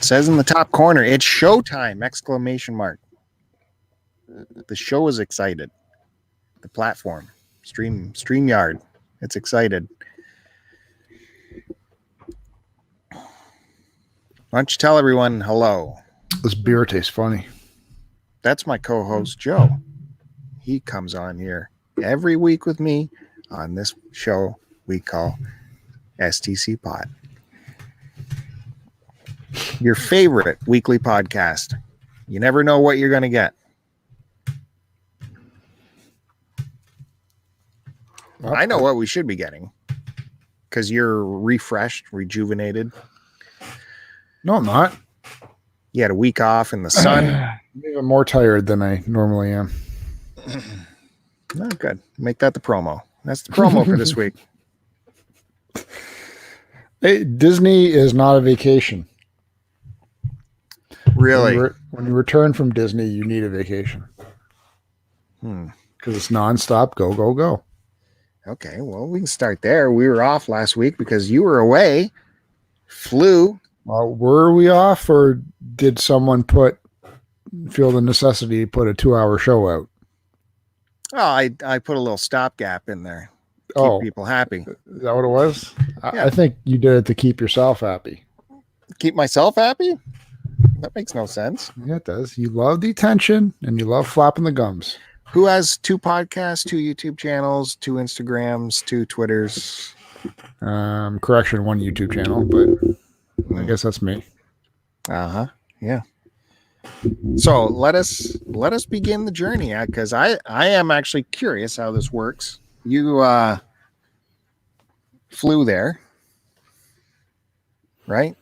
It says in the top corner, it's showtime! Exclamation mark. The show is excited. The platform, StreamYard, it's excited. Why don't you tell everyone hello? This beer tastes funny. That's my co-host, Joe. He comes on here every week with me on this show we call STCPod. Your favorite weekly podcast. You never know what you're going to get. I know what we should be getting because you're refreshed, rejuvenated. No, I'm not. You had a week off in the sun. I'm even more tired than I normally am. Oh, good. Make that the promo. That's the promo for this week. Hey, Disney is not a vacation. Really? When you return from Disney, you need a vacation. Because it's nonstop. Go, go, go. Okay, well, we can start there. We were off last week because you were away. Flew. Well, were we off, or did someone feel the necessity to put a 2-hour show out? Oh, I put a little stopgap in there. Keep people happy. Is that what it was? Yeah. I think you did it to keep yourself happy. Keep myself happy? That makes no sense. Yeah, it does. You love the attention and you love flapping the gums. Who has 2 podcasts, 2 YouTube channels, 2 Instagrams, 2 Twitters? Correction, 1 YouTube channel, but I guess that's me. Uh-huh. Yeah. So let us begin the journey, because I am actually curious how this works. You flew there, right?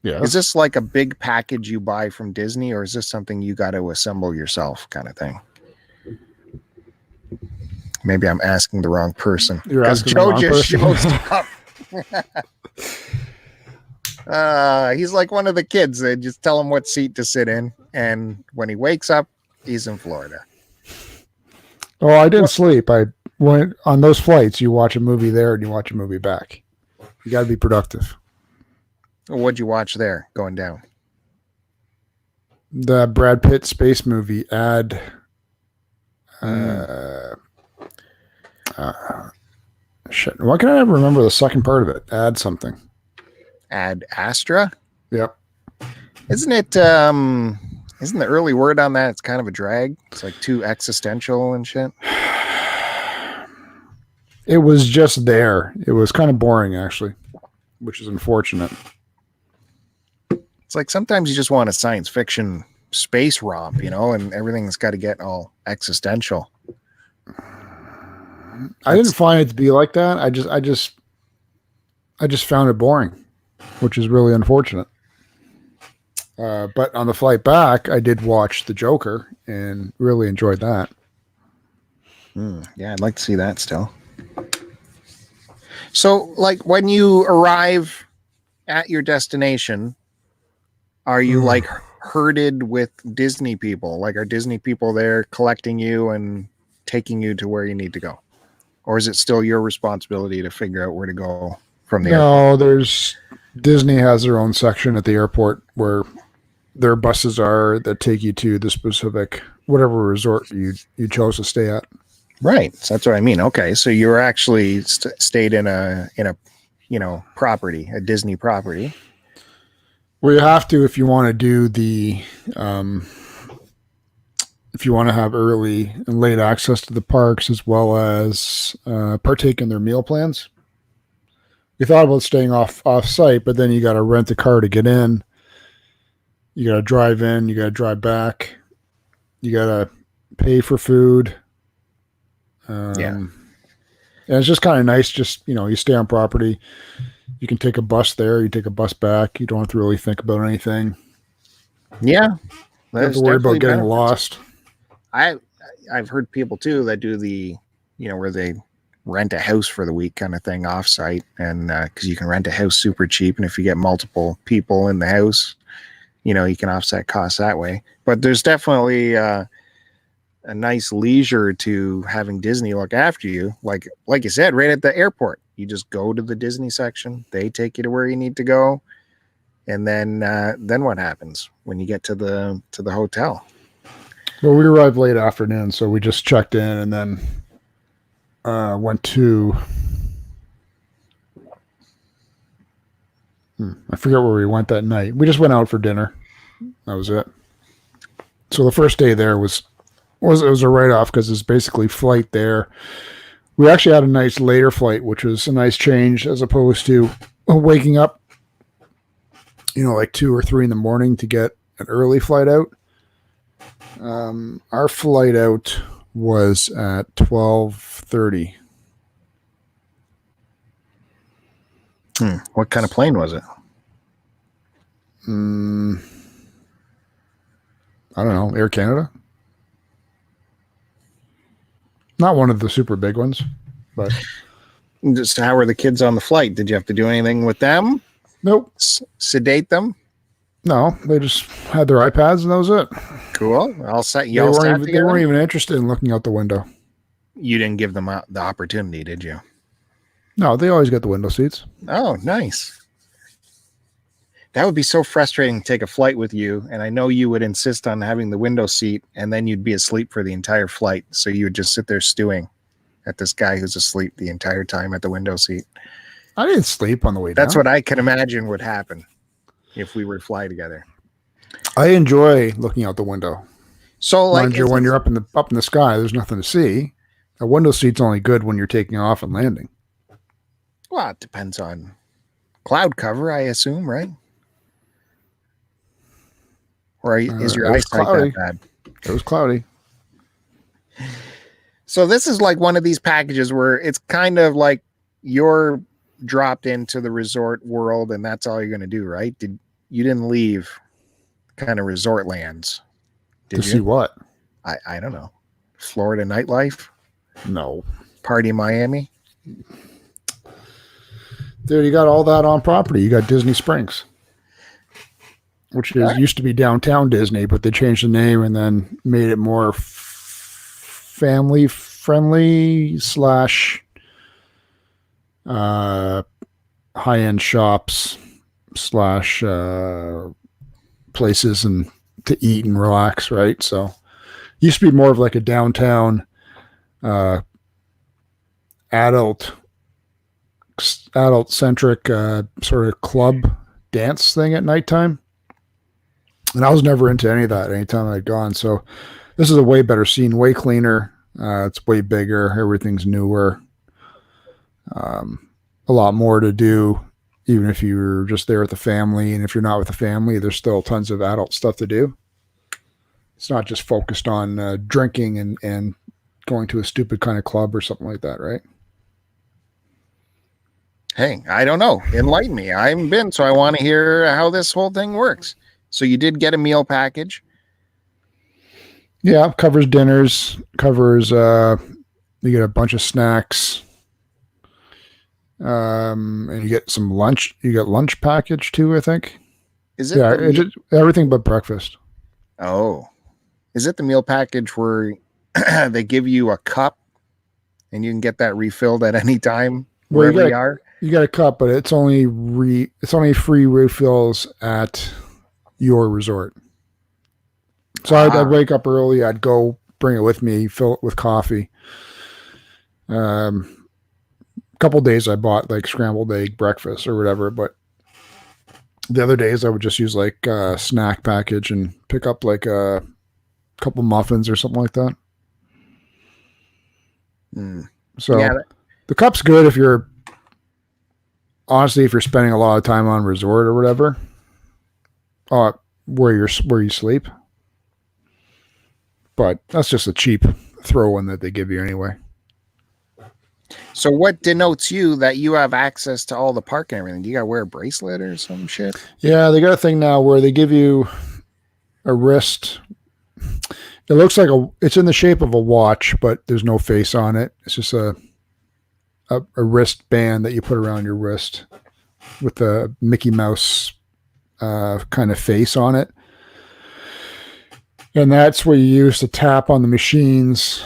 Yeah. Is this like a big package you buy from Disney, or is this something you got to assemble yourself kind of thing? Maybe I'm asking the wrong person. Because Joe just shows up. He's like one of the kids. They just tell him what seat to sit in, and when he wakes up, he's in Florida. Oh, I didn't sleep. I went on those flights. You watch a movie there and you watch a movie back. You got to be productive. What'd you watch there going down? The Brad Pitt space movie Ad. Shit. Why can I never remember the second part of it? Ad something. Ad Astra? Yep. Isn't it isn't the early word on that it's kind of a drag? It's like too existential and shit. It was just there. It was kind of boring actually, which is unfortunate. It's like sometimes you just want a science fiction space romp, and everything's got to get all existential. I didn't find it to be like that. I just found it boring, which is really unfortunate. But on the flight back, I did watch The Joker and really enjoyed that. Yeah, I'd like to see that still. So, like, when you arrive at your destination, are you like herded with Disney people? Like, are Disney people there collecting you and taking you to where you need to go? Or is it still your responsibility to figure out where to go from the airport? Disney has their own section at the airport where their buses are that take you to the specific, whatever resort you chose to stay at. Right. So that's what I mean. Okay. So you were actually stayed in a property, a Disney property. Well, you have to if you want to do if you want to have early and late access to the parks, as well as partake in their meal plans. We thought about staying off site, but then you got to rent a car to get in. You got to drive in. You got to drive back. You got to pay for food. And it's just kind of nice. Just, you stay on property. You can take a bus there. You take a bus back. You don't have to really think about anything. Yeah. You don't have to worry about getting lost. I've heard people too that do the, where they rent a house for the week kind of thing offsite, and because you can rent a house super cheap, and if you get multiple people in the house, you can offset costs that way. But there's definitely a nice leisure to having Disney look after you, like you said, right at the airport. You just go to the Disney section. They take you to where you need to go. And then what happens when you get to the hotel? Well, we arrived late afternoon, so we just checked in and then went to. I forget where we went that night. We just went out for dinner. That was it. So the first day there was a write-off because it's basically flight there. We actually had a nice later flight, which was a nice change as opposed to waking up, like 2 or 3 in the morning to get an early flight out. Our flight out was at 12:30. What kind of plane was it? I don't know. Air Canada? Not one of the super big ones, but. Just how were the kids on the flight? Did you have to do anything with them? Nope. Sedate them? No, they just had their iPads and that was it. Cool. All set. They weren't even interested in looking out the window. You didn't give them the opportunity, did you? No, they always get the window seats. Oh, nice. That would be so frustrating to take a flight with you, and I know you would insist on having the window seat, and then you'd be asleep for the entire flight, so you would just sit there stewing at this guy who's asleep the entire time at the window seat. I didn't sleep on the way down. That's what I can imagine would happen if we were to fly together. I enjoy looking out the window. So, like, when you're up in the sky, there's nothing to see. A window seat's only good when you're taking off and landing. Well, it depends on cloud cover, I assume, right? Or is your eyesight that bad? It was cloudy. So this is like one of these packages where it's kind of like you're dropped into the resort world and that's all you're going to do, right? You didn't leave kind of resort lands? Did you see what? I don't know. Florida nightlife? No. Party Miami? Dude, you got all that on property. You got Disney Springs, which used to be Downtown Disney, but they changed the name and then made it more family friendly / high-end shops / places and to eat and relax, right? So it used to be more of like a downtown adult-centric sort of club dance thing at nighttime. And I was never into any of that anytime I'd gone. So this is a way better scene, way cleaner. It's way bigger. Everything's newer. A lot more to do, even if you're just there with the family. And if you're not with the family, there's still tons of adult stuff to do. It's not just focused on drinking and going to a stupid kind of club or something like that, right? Hey, I don't know. Enlighten me. I haven't been, so I want to hear how this whole thing works. So you did get a meal package. Yeah, covers dinners, covers you get a bunch of snacks. And you get some lunch. You get lunch package too, I think. Is it? Yeah, everything but breakfast. Oh, is it the meal package where they give you a cup and you can get that refilled at any time wherever you are? You got a cup, but it's only free refills at your resort. So I'd wake up early. I'd go bring it with me, fill it with coffee. A couple of days I bought like scrambled egg breakfast or whatever, but the other days I would just use like a snack package and pick up like a couple muffins or something like that. So yeah, the cup's good if you're spending a lot of time on resort or whatever, where you sleep. But that's just a cheap throw-in that they give you anyway. So what denotes you that you have access to all the park and everything? Do you got to wear a bracelet or some shit? Yeah, they got a thing now where they give you a wrist. It looks like it's in the shape of a watch, but there's no face on it. It's just a wristband that you put around your wrist with a Mickey Mouse kind of face on it. And that's what you use to tap on the machines.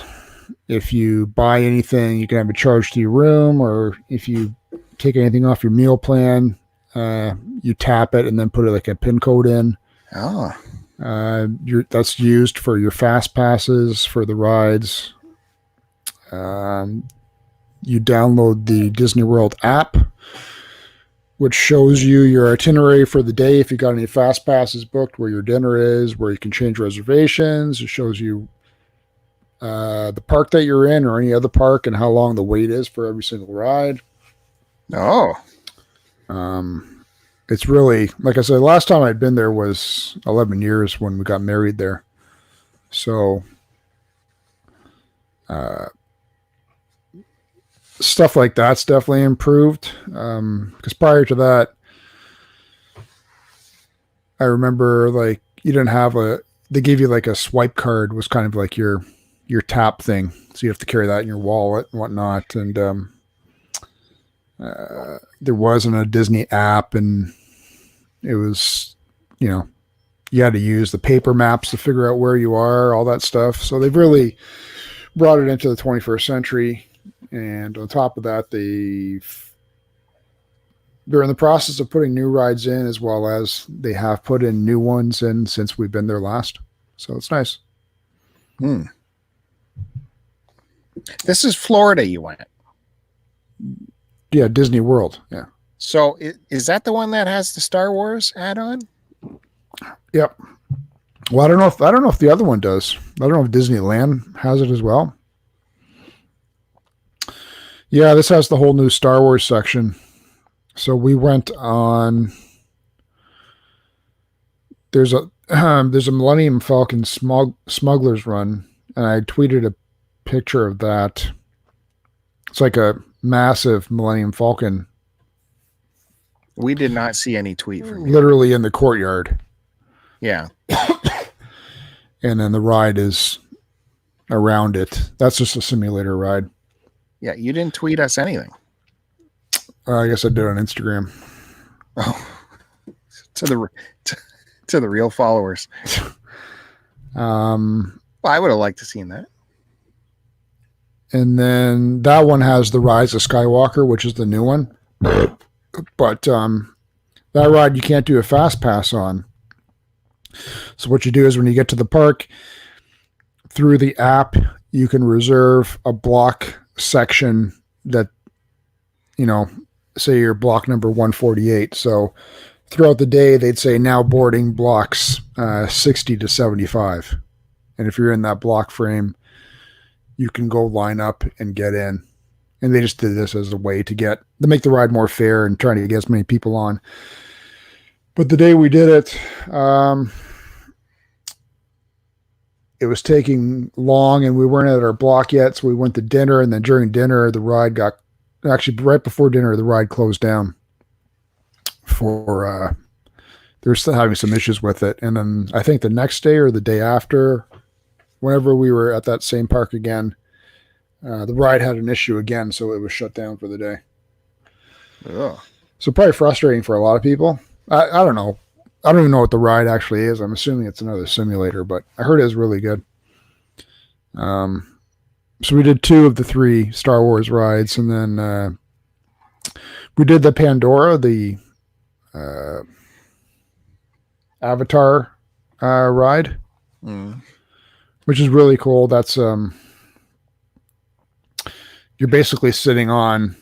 If you buy anything, you can have it charged to your room, or if you take anything off your meal plan, You tap it and then put like a pin code in. Oh, That's used for your fast passes for the rides. You download the Disney World app, which shows you your itinerary for the day. If you got any fast passes booked, where your dinner is, where you can change reservations. It shows you the park that you're in or any other park and how long the wait is for every single ride. oh, It's really, like I said, last time I'd been there was 11 years when we got married there. So, stuff like that's definitely improved. Because prior to that, I remember like you didn't have they gave you like a swipe card was kind of like your tap thing. So you have to carry that in your wallet and whatnot. And there wasn't a Disney app, and it was, you had to use the paper maps to figure out where you are, all that stuff. So they've really brought it into the 21st century. And on top of that, they're in the process of putting new rides in, as well as they have put in new ones in since we've been there last. So it's nice. This is Florida you went. Yeah, Disney World. Yeah. So is that the one that has the Star Wars add-on? Yep. Well, I don't know if the other one does. I don't know if Disneyland has it as well. Yeah, this has the whole new Star Wars section. So we went on. There's a Millennium Falcon Smuggler's Run, and I tweeted a picture of that. It's like a massive Millennium Falcon. We did not see any tweet from you. Literally in the courtyard. Yeah. And then the ride is around it. That's just a simulator ride. Yeah, you didn't tweet us anything. I guess I did on Instagram. Oh, to the real followers. Well, I would have liked to seen that. And then that one has the Rise of Skywalker, which is the new one. But that ride you can't do a fast pass on. So what you do is when you get to the park, through the app, you can reserve a block section that, say you're block number 148. So throughout the day, they'd say now boarding blocks 60 to 75. And if you're in that block frame, you can go line up and get in. And they just did this as a way to make the ride more fair and trying to get as many people on. But the day we did it, it was taking long and we weren't at our block yet. So we went to dinner, and then during dinner, the ride right before dinner, the ride closed down they're still having some issues with it. And then I think the next day or the day after, whenever we were at that same park again, the ride had an issue again. So it was shut down for the day. Ugh. So probably frustrating for a lot of people. I don't know. I don't even know what the ride actually is. I'm assuming it's another simulator, but I heard it was really good. So we did 2 of the 3 Star Wars rides, and then we did the Pandora, the Avatar ride, which is really cool. That's you're basically sitting on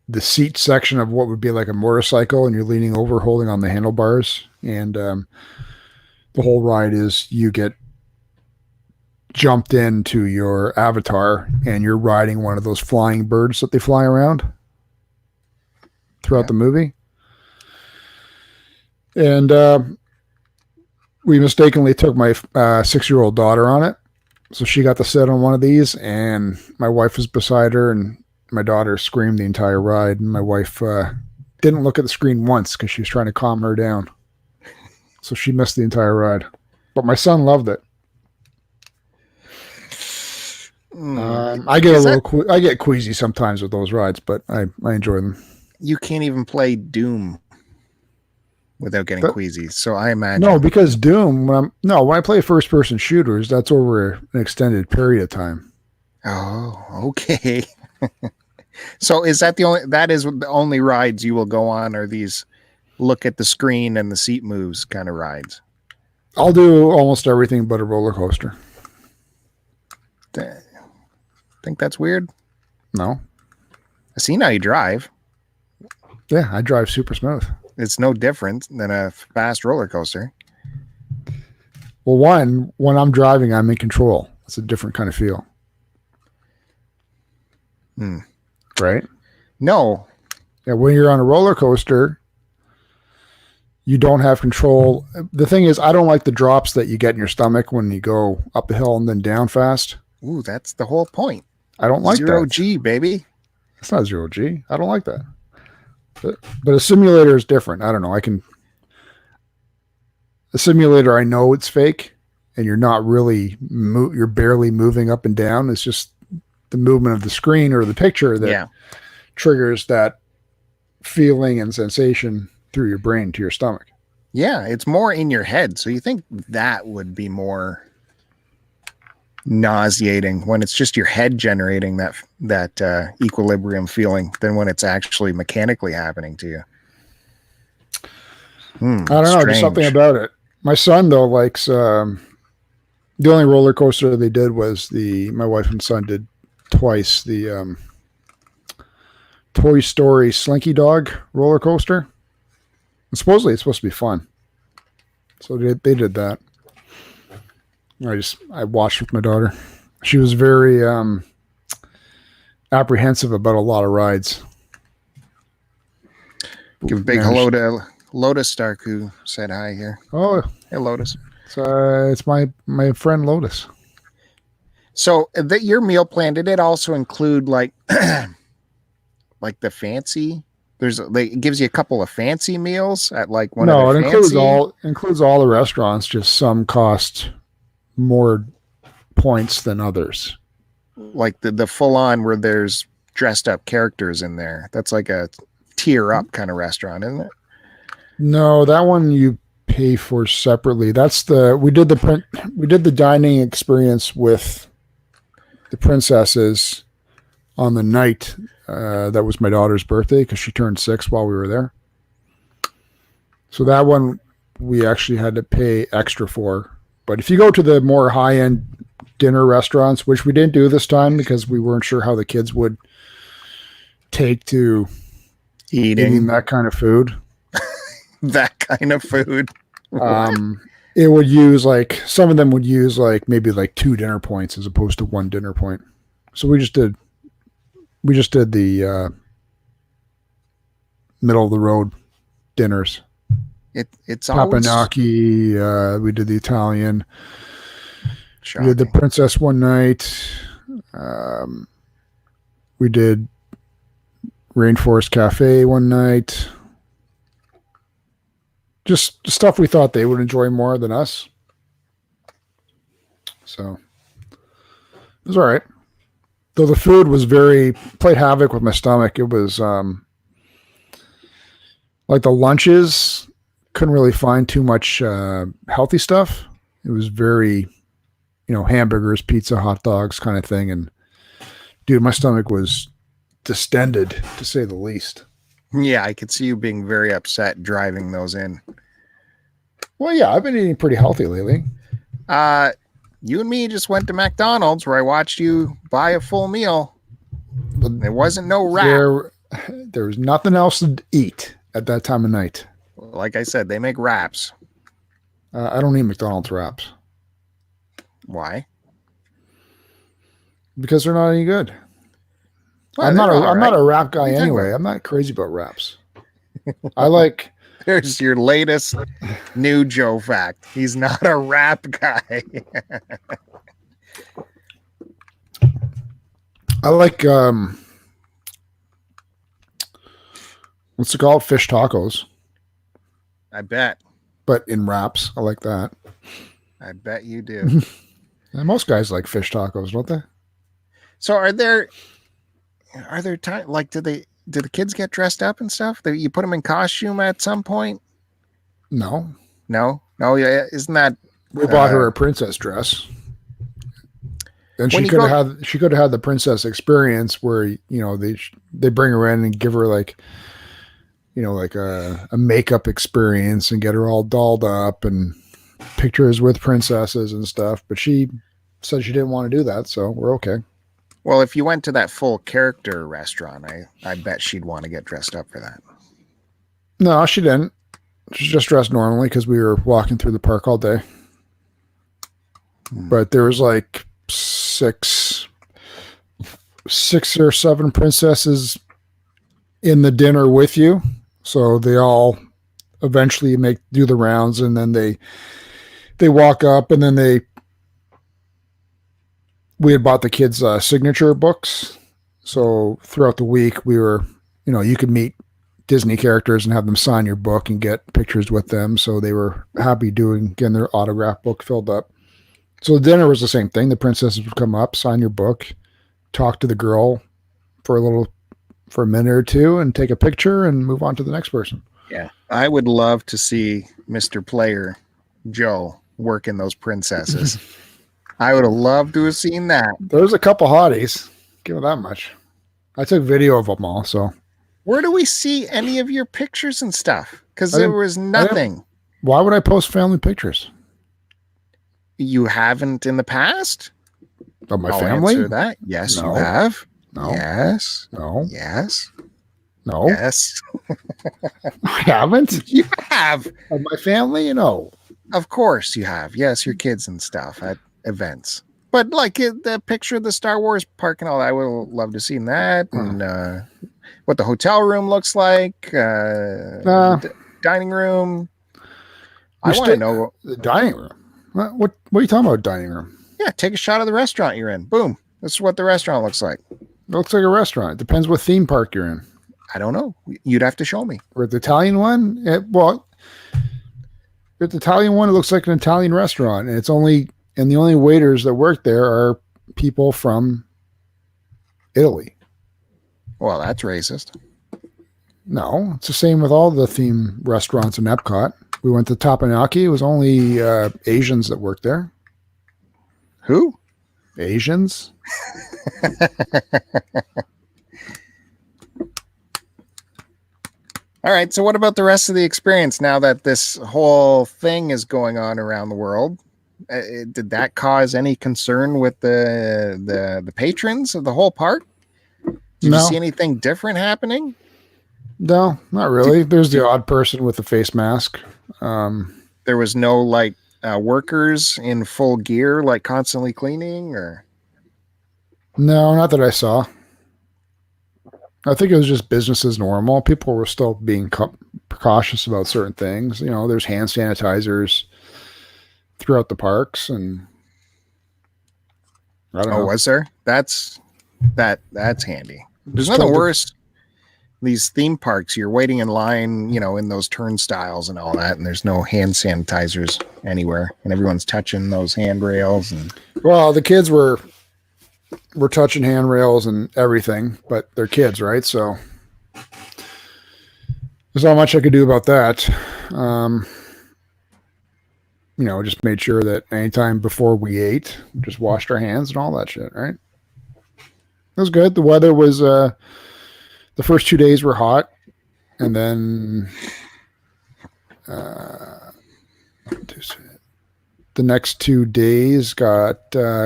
the seat section of what would be like a motorcycle, and you're leaning over holding on the handlebars, and the whole ride is you get jumped into your avatar and you're riding one of those flying birds that they fly around throughout the movie. And we mistakenly took my 6-year-old daughter on it, so she got to sit on one of these, and my wife was beside her, and my daughter screamed the entire ride, and my wife didn't look at the screen once because she was trying to calm her down. So she missed the entire ride. But my son loved it. I get queasy sometimes with those rides, but I enjoy them. You can't even play Doom without getting queasy. So I imagine. No, because Doom, when I play first-person shooters, that's over an extended period of time. Oh, okay. So is that the only rides you will go on, are these look at the screen and the seat moves kind of rides? I'll do almost everything but a roller coaster. Think that's weird? No. I see how you drive. Yeah, I drive super smooth. It's no different than a fast roller coaster. Well, when I'm driving, I'm in control. It's a different kind of feel. Right? No. Yeah, when you're on a roller coaster, you don't have control. The thing is, I don't like the drops that you get in your stomach when you go up a hill and then down fast. Ooh, that's the whole point. I don't like Zero that. G, baby. It's not zero G. I don't like that. But a simulator is different. I don't know. A simulator, I know it's fake, and you're not really, you're barely moving up and down. It's just the movement of the screen or the picture that triggers that feeling and sensation through your brain to your stomach. Yeah, it's more in your head. So you think that would be more nauseating when it's just your head generating that equilibrium feeling than when it's actually mechanically happening to you. I don't know. There's something about it. My son, though, likes the only roller coaster they did was my wife and son did twice the Toy Story Slinky Dog roller coaster. And supposedly it's supposed to be fun. So they did that. I watched with my daughter. She was very apprehensive about a lot of rides. Give a big hello to Lotus Stark, who said hi here. Oh, hey, Lotus. It's my friend Lotus. So your meal plan, did it also include like like the fancy? It gives you a couple of fancy meals at like one of the fancy? includes all the restaurants. Just some cost more points than others. Like the full on where there's dressed up characters in there. That's like a tier up kind of restaurant, isn't it? No, that one you pay for separately. We did the dining experience with the princesses on the night that was my daughter's birthday, because she turned 6 while we were there. So that one we actually had to pay extra for. But if you go to the more high-end dinner restaurants, which we didn't do this time because we weren't sure how the kids would take to eating that kind of food. That kind of food. It would use some of them would use maybe 2 dinner points as opposed to 1 dinner point. So we just did the middle of the road dinners. It's always Papanaki. We did the Italian. Shocking. We did the princess one night. We did Rainforest Cafe one night. Just stuff we thought they would enjoy more than us. So it was all right. Though the food was played havoc with my stomach. It was like the lunches, couldn't really find too much healthy stuff. It was very, hamburgers, pizza, hot dogs kind of thing. And dude, my stomach was distended, to say the least. Yeah, I could see you being very upset driving those in. Well, yeah, I've been eating pretty healthy lately. You and me just went to McDonald's where I watched you buy a full meal. But there wasn't no wrap. There was nothing else to eat at that time of night. Like I said, they make wraps. I don't eat McDonald's wraps. Why? Because they're not any good. Well, I'm not a wrap guy anyway. I'm not crazy about wraps. I like. There's your latest new Joe fact. He's not a wrap guy. I like what's it called? Fish tacos. I bet. But in wraps, I like that. I bet you do. And most guys like fish tacos, don't they? So are there times do the kids get dressed up and stuff? You put them in costume at some point? No. Yeah, isn't that? We bought her a princess dress. And When she you could go, have had the princess experience where, you know, they bring her in and give her like, you know, like a makeup experience and get her all dolled up and pictures with princesses and stuff. But she said she didn't want to do that, so we're okay. well, if you went to that full character restaurant, I bet she'd want to get dressed up for that. No, she didn't. She's just dressed normally because we were walking through the park all day. But there was like six or seven princesses in the dinner with you. So they all eventually do the rounds, and then they walk up, and then we had bought the kids signature books. So throughout the week we were, you know, you could meet Disney characters and have them sign your book and get pictures with them. So they were happy getting their autograph book filled up. So the dinner was the same thing. The princesses would come up, sign your book, talk to the girl for a minute or two and take a picture and move on to the next person. Yeah. I would love to see Mr. Player Joe working those princesses. I would have loved to have seen that. There's a couple hotties. Give it that much. I took video of them all. So where do we see any of your pictures and stuff? Because there was nothing. Why would I post family pictures? You haven't in the past? Of my I'll family? answer that. Yes, No. you have. No. Yes. No. Yes. No. Yes. I haven't. You have. Of my family? You know. Of course you have. Yes, your kids and stuff at events. But like the picture of the Star Wars park and all that, I would love to see that. And what the hotel room looks like. The dining room. I want to know. The dining room? What are you talking about, dining room? Yeah, take a shot of the restaurant you're in. Boom. This is what the restaurant looks like. It looks like a restaurant. It depends what theme park you're in. I don't know. You'd have to show me. Or the Italian one? If the Italian one, it looks like an Italian restaurant. And the only waiters that work there are people from Italy. Well, that's racist. No, it's the same with all the theme restaurants in Epcot. We went to Tapanaki. It was only Asians that worked there. Who? Asians. All right. So what about the rest of the experience now that this whole thing is going on around the world? Did that cause any concern with the patrons of the whole park? Did you see anything different happening? No, not really. There's the odd person with a face mask. There was no like workers in full gear, like constantly cleaning, or no, not that I saw. I think it was just business as normal. People were still being precautious about certain things. You know, there's hand sanitizers throughout the parks, and I don't know. Oh, was there? That's handy. There's nothing worse. These theme parks, you're waiting in line, you know, in those turnstiles and all that, and there's no hand sanitizers anywhere, and everyone's touching those handrails. And well, the kids were touching handrails and everything, but they're kids, right? So there's not much I could do about that. You know, just made sure that anytime before we ate, just washed our hands and all that shit, right? It was good. The weather was the first 2 days were hot, and then the next 2 days got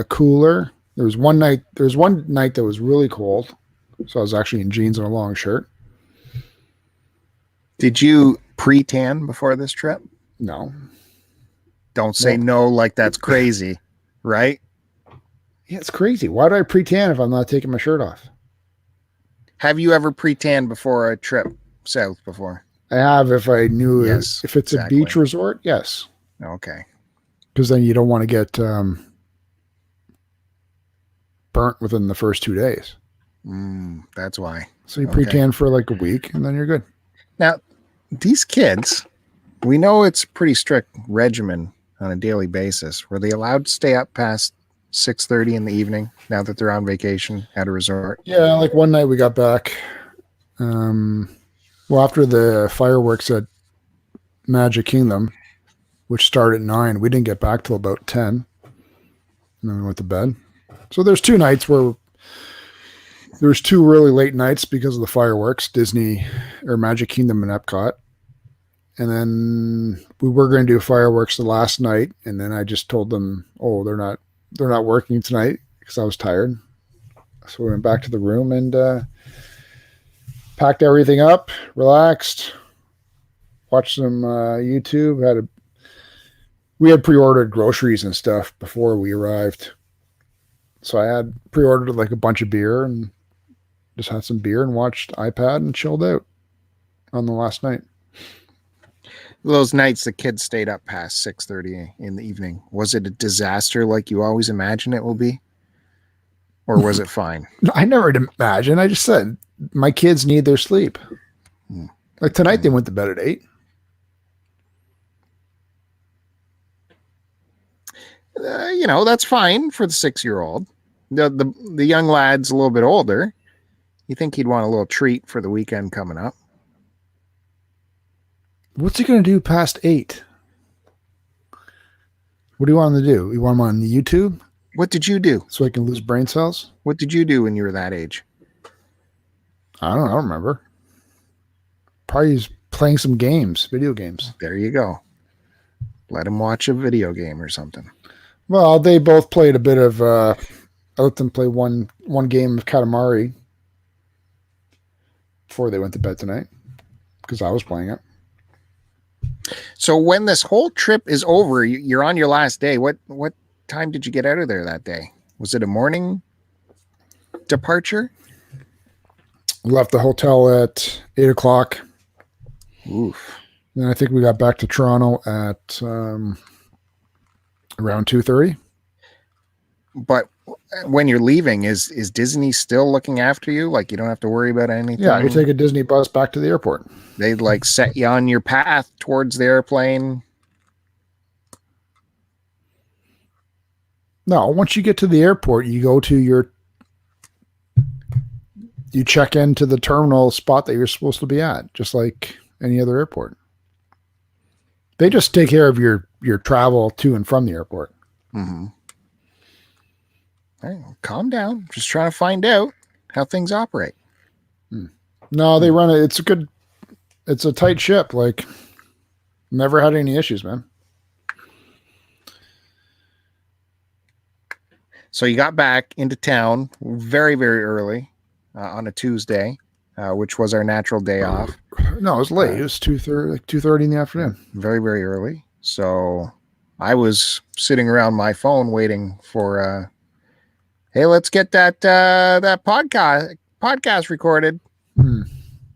cooler. There was one night that was really cold, so I was actually in jeans and a long shirt. Did you pre-tan before this trip? No. Don't say no like that's crazy, right? Yeah, it's crazy. Why do I pre-tan if I'm not taking my shirt off? Have you ever pre-tanned before a trip south before? I have if I knew Yes, if it's exactly. a beach resort, yes. Okay. Because then you don't want to get burnt within the first 2 days. That's why. So you pre-tan for like a week and then you're good. Now, these kids, we know it's a pretty strict regimen on a daily basis. Were they allowed to stay up past 6:30 in the evening now that they're on vacation at a resort? Yeah, like one night we got back. Well, after the fireworks at Magic Kingdom, which started at 9, we didn't get back till about 10. And then we went to bed. So there's 2 nights where there's 2 really late nights because of the fireworks, Disney or Magic Kingdom and Epcot. And then we were going to do fireworks the last night, and then I just told them, "Oh, they're not working tonight," because I was tired. So we went back to the room and packed everything up, relaxed, watched some YouTube. We had pre-ordered groceries and stuff before we arrived, so I had pre-ordered like a bunch of beer and just had some beer and watched iPad and chilled out on the last night. Those nights the kids stayed up past 6:30 in the evening. Was it a disaster like you always imagine it will be? Or was it fine? I never imagined. I just said my kids need their sleep. Like tonight, they went to bed at 8. That's fine for the 6-year-old. The young lad's a little bit older. You think he'd want a little treat for the weekend coming up? What's he going to do past 8? What do you want him to do? You want him on YouTube? What did you do? So I can lose brain cells? What did you do when you were that age? I don't remember. Probably he's playing some games, video games. There you go. Let him watch a video game or something. Well, they both played a bit of, I let them play one game of Katamari before they went to bed tonight because I was playing it. So when this whole trip is over, you're on your last day. What time did you get out of there that day? Was it a morning departure? Left the hotel at 8 o'clock. Oof. And I think we got back to Toronto at around 2:30. But when you're leaving, is Disney still looking after you? Like you don't have to worry about anything? Yeah, you take a Disney bus back to the airport. They like set you on your path towards the airplane. No, once you get to the airport, you go to you check into the terminal spot that you're supposed to be at, just like any other airport. They just take care of your travel to and from the airport. Mm-hmm. All right, well, calm down. Just trying to find out how things operate. No, they run it. It's a tight ship. Like, never had any issues, man. So you got back into town very, very early on a Tuesday, which was our natural day off. No, it was late. It was 2:30, like 2:30 in the afternoon. Very, very early. So I was sitting around my phone waiting for, hey, let's get that podcast recorded.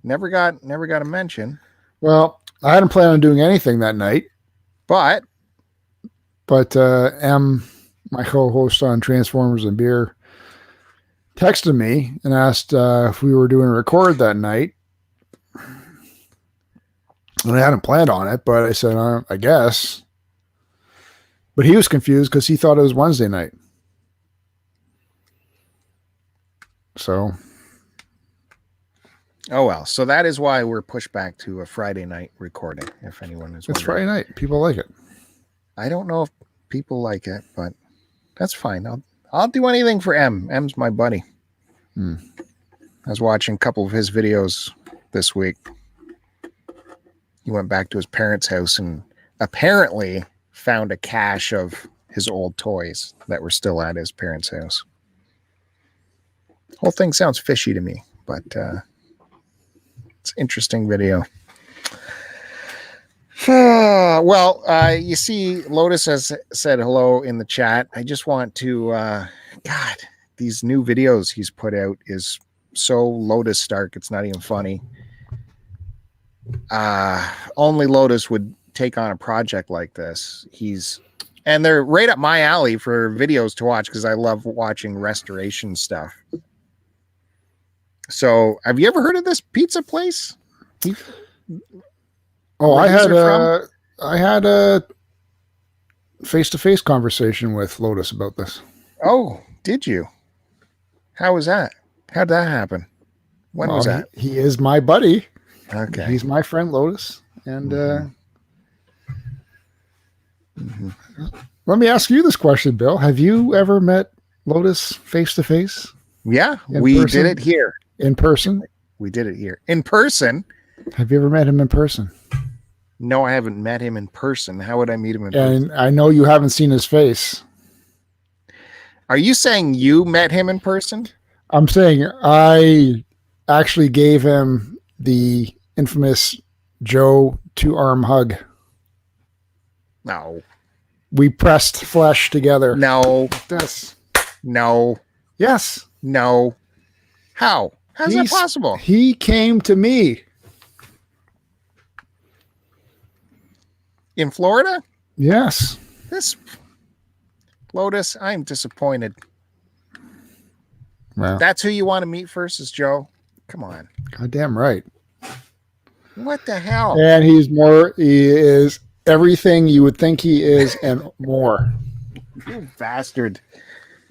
Never got a mention. Well, I hadn't planned on doing anything that night, but M, my co-host on Transformers and Beer, texted me and asked if we were doing a record that night. And I hadn't planned on it, but I said, I guess. But he was confused because he thought it was Wednesday night. So. Oh, well. So that is why we're pushed back to a Friday night recording, if anyone is wondering. It's Friday night. People like it. I don't know if people like it, but that's fine. I'll do anything for M. M's my buddy. I was watching a couple of his videos this week. He went back to his parents' house and apparently found a cache of his old toys that were still at his parents' house. Whole thing sounds fishy to me, but it's an interesting video. Well, you see, Lotus has said hello in the chat. I just want to, God, these new videos he's put out is so Lotus Stark. It's not even funny. Only Lotus would take on a project like this. And they're right up my alley for videos to watch because I love watching restoration stuff. So, have you ever heard of this pizza place? I had a face-to-face conversation with Lotus about this. Oh, did you? How was that? How'd that happen? When was that? He is my buddy. Okay. He's my friend Lotus. And let me ask you this question, Bill. Have you ever met Lotus face to face? Yeah, In we person? did it here. In person? We did it here. In person? Have you ever met him in person? No, I haven't met him in person. How would I meet him in person? And I know you haven't seen his face. Are you saying you met him in person? I'm saying I actually gave him the infamous Joe 2-arm hug. No. We pressed flesh together. No. Yes. No. Yes. No. How? How's that possible? He came to me. In Florida? Yes. This Lotus, I'm disappointed. Well, that's who you want to meet first is Joe? Come on. Goddamn right. What the hell? And he is everything you would think he is and more. You bastard.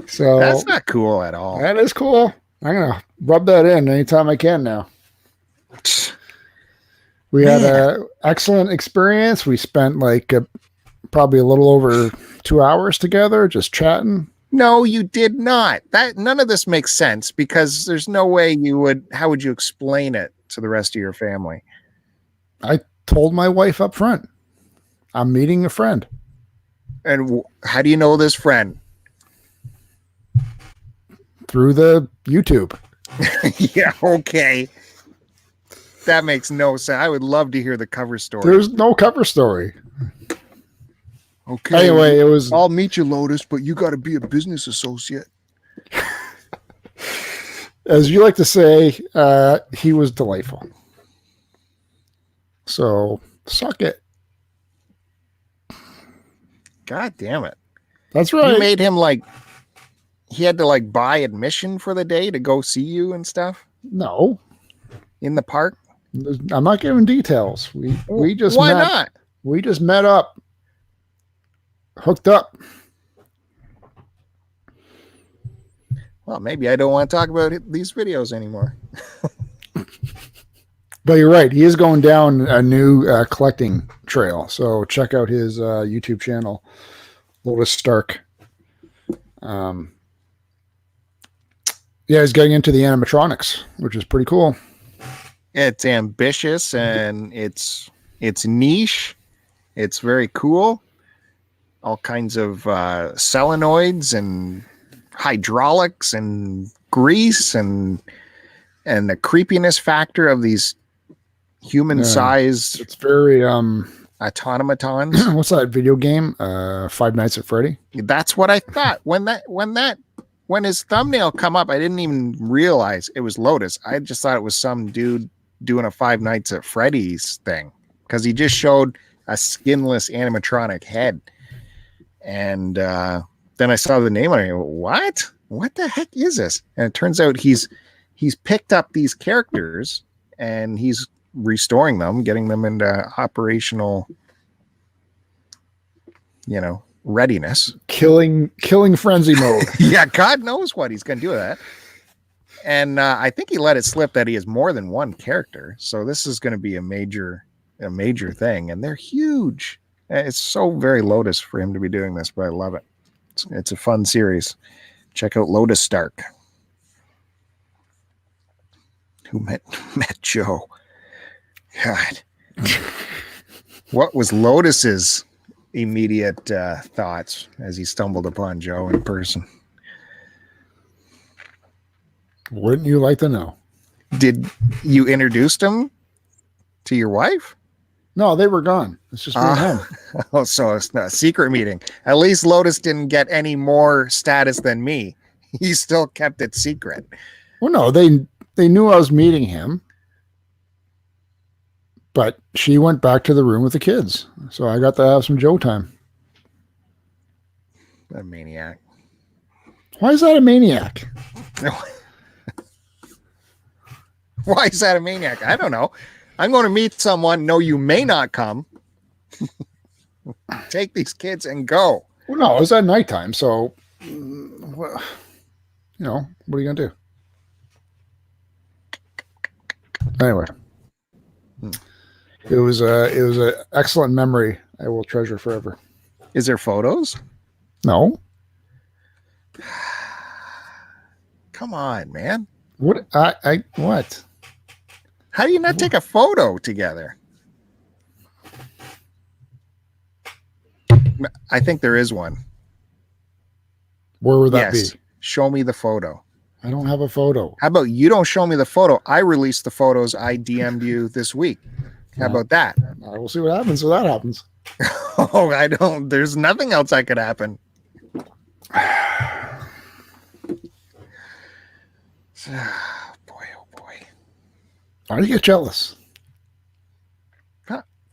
So that's not cool at all. That is cool. I'm going to rub that in anytime I can now. We had an excellent experience. We spent probably a little over 2 hours together just chatting. No, you did not. None of this makes sense because there's no way you would. How would you explain it to the rest of your family? I told my wife up front, I'm meeting a friend. And how do you know this friend? Through the YouTube. Yeah, okay. That makes no sense. I would love to hear the cover story. There's no cover story. Okay. Anyway, it was. I'll meet you, Lotus, but you got to be a business associate. As you like to say, he was delightful. So, suck it. God damn it. That's right. You made him he had to buy admission for the day to go see you and stuff? No. In the park? I'm not giving details. We just Why not? We just met up. Hooked up. Well, maybe I don't want to talk about these videos anymore. But you're right. He is going down a new collecting trail. So check out his YouTube channel, Lotus Stark. Yeah, he's getting into the animatronics, which is pretty cool. It's ambitious and it's niche. It's very cool. All kinds of solenoids and hydraulics and grease and the creepiness factor of these human-sized. It's very automatons. What's that video game? Five Nights at Freddy. That's what I thought when his thumbnail come up. I didn't even realize it was Lotus. I just thought it was some dude doing a Five Nights at Freddy's thing because he just showed a skinless animatronic head. And then I saw the name and I go, what the heck is this? And it turns out he's picked up these characters and he's restoring them, getting them into operational, readiness. Killing frenzy mode. Yeah, God knows what he's going to do with that. And I think he let it slip that he has more than one character. So this is going to be a major thing. And they're huge. It's so very Lotus for him to be doing this, but I love it. It's a fun series. Check out Lotus Stark. Who met Joe? God. What was Lotus's immediate thoughts as he stumbled upon Joe in person? Wouldn't you like to know? Did you introduce him to your wife? No, they were gone. It's just me and him. Oh, so it's not a secret meeting. At least Lotus didn't get any more status than me. He still kept it secret. Well, no, they knew I was meeting him, but she went back to the room with the kids. So I got to have some Joe time. A maniac. Why is that a maniac? Why is that a maniac? I don't know. I'm going to meet someone. No, you may not come. Take these kids and go. Well, no, it was at nighttime. So, what are you going to do? Anyway, it was an excellent memory I will treasure forever. Is there photos? No. Come on, man. What? What? How do you not take a photo together? I think there is one. Where would that Yes. be? Show me the photo. I don't have a photo. How about you don't show me the photo? I released the photos I DM'd you this week. How about that? I will see what happens if that happens. Oh, I don't. There's nothing else that could happen. Boy, oh boy. Why do you get jealous?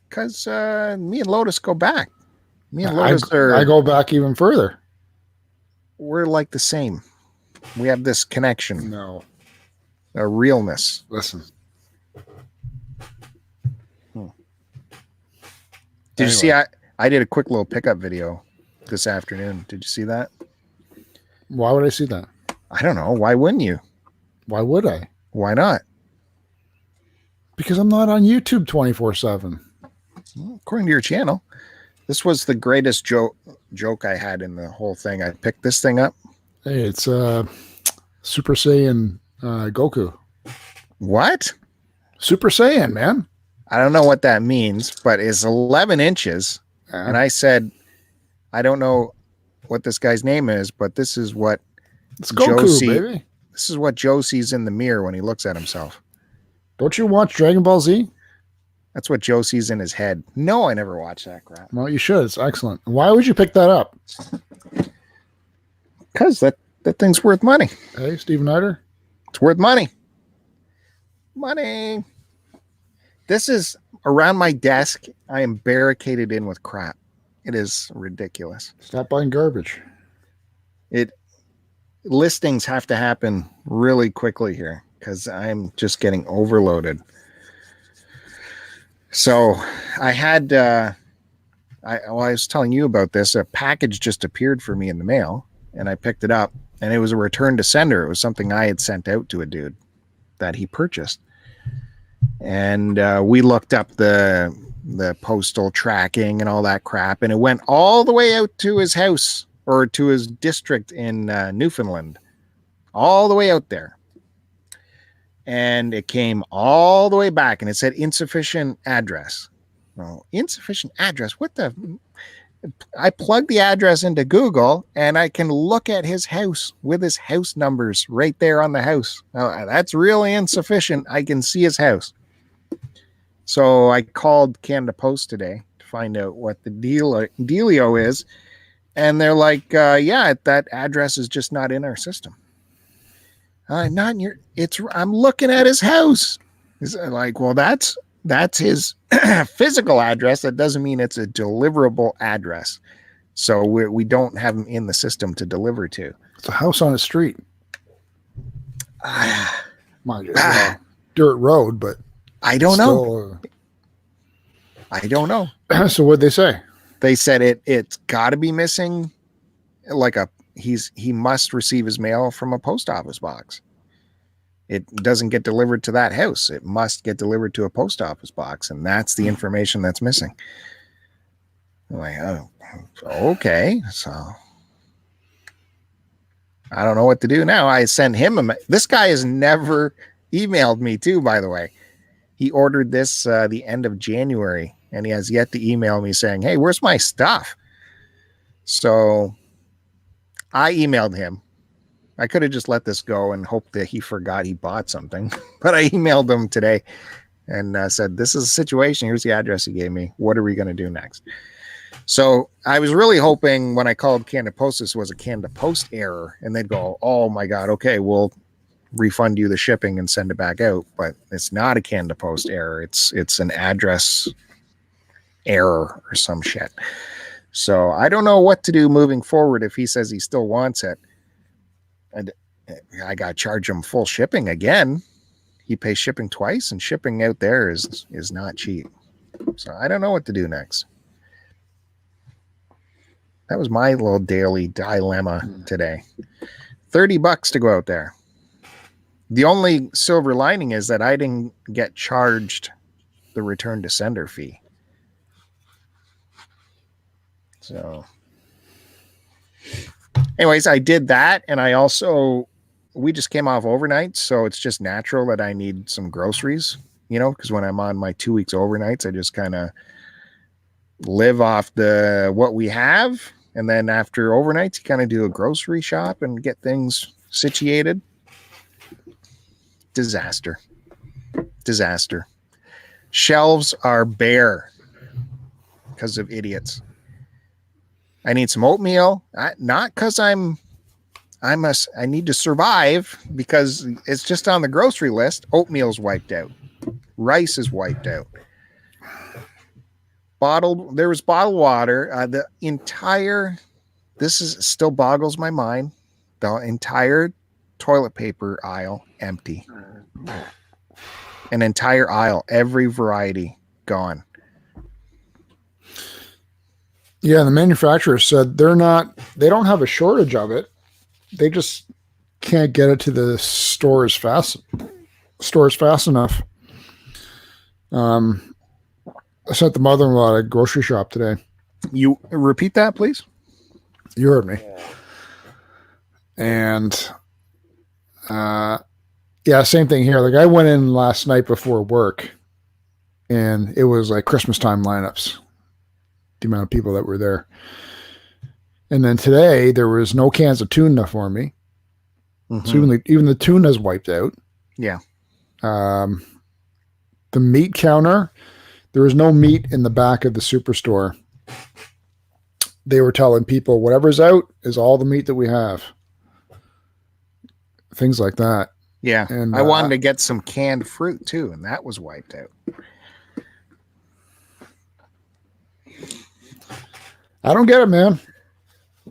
Because me and Lotus go back. Me and Lotus I go back even further. We're like the same. We have this connection. No. A realness. Listen. Did you see? I did a quick little pickup video this afternoon. Did you see that? Why would I see that? I don't know. Why wouldn't you? Why would I? Why not? Because I'm not on YouTube 24/7. According to your channel, this was the greatest joke I had in the whole thing. I picked this thing up. Hey, it's Super Saiyan Goku. What? Super Saiyan, man. I don't know what that means, but it's 11 inches. And I said, I don't know what this guy's name is, but this is what it's Goku, baby. This is what Joe sees in the mirror when he looks at himself. Don't you watch Dragon Ball Z? That's what Joe sees in his head. No, I never watched that crap. Well, you should. It's excellent. Why would you pick that up? Because that thing's worth money. Hey, Steven Eider. It's worth money. Money. This is around my desk. I am barricaded in with crap. It is ridiculous. Stop buying garbage. Listings have to happen really quickly here because I'm just getting overloaded. So I had, I was telling you about this. A package just appeared for me in the mail, and I picked it up, and it was a return to sender. It was something I had sent out to a dude that he purchased. And we looked up the postal tracking and all that crap, and it went all the way out to his house or to his district in Newfoundland, all the way out there. And it came all the way back, and it said insufficient address. Oh, insufficient address? What the? I plugged the address into Google, and I can look at his house with his house numbers right there on the house. That's really insufficient. I can see his house. So I called Canada Post today to find out what the dealio is. And they're like, yeah, that address is just not in our system. Not in your, I'm looking at his house. It's like, well, that's his physical address. That doesn't mean it's a deliverable address. So we don't have him in the system to deliver to. It's a house on a street. Mind you, dirt road, but I don't know. I don't know. So what'd they say? They said it's got to be missing. Like he must receive his mail from a post office box. It doesn't get delivered to that house. It must get delivered to a post office box, and that's the information that's missing. I'm like, oh, okay. So I don't know what to do now. I sent him this guy has never emailed me too, by the way. He ordered this the end of January, and he has yet to email me saying, hey, where's my stuff? So I emailed him. I could have just let this go and hoped that he forgot he bought something, but I emailed him today and said, this is a situation. Here's the address he gave me. What are we going to do next? So I was really hoping when I called Canada Post, this was a Canada Post error, and they'd go, oh my God, okay, we'll refund you the shipping and send it back out. But it's not a Canada Post error. It's an address error or some shit. So I don't know what to do moving forward if he says he still wants it. And I got to charge him full shipping again. He pays shipping twice, and shipping out there is not cheap. So I don't know what to do next. That was my little daily dilemma today. $30 to go out there. The only silver lining is that I didn't get charged the return to sender fee. So anyways, I did that, and I also we just came off overnight, so it's just natural that I need some groceries, because when I'm on my 2 weeks overnights, I just kind of live off what we have. And then after overnights, you kind of do a grocery shop and get things situated. Disaster. Shelves are bare because of idiots. I need some oatmeal, not because I need to survive, because it's just on the grocery list. Oatmeal's wiped out. Rice is wiped out. There was bottled water. This still boggles my mind. The entire toilet paper aisle empty. An entire aisle, every variety gone. Yeah, the manufacturer said they don't have a shortage of it. They just can't get it to the stores fast enough. I sent the mother-in-law to a grocery shop today. You repeat that, please? You heard me. And yeah, same thing here. Like, I went in last night before work, and it was like Christmas time lineups, the amount of people that were there. And then today there was no cans of tuna for me. Mm-hmm. So even the tuna's wiped out. Yeah. The meat counter, there was no meat in the back of the superstore. They were telling people whatever's out is all the meat that we have. Things like that. Yeah. And I wanted to get some canned fruit too, and that was wiped out. I don't get it, man.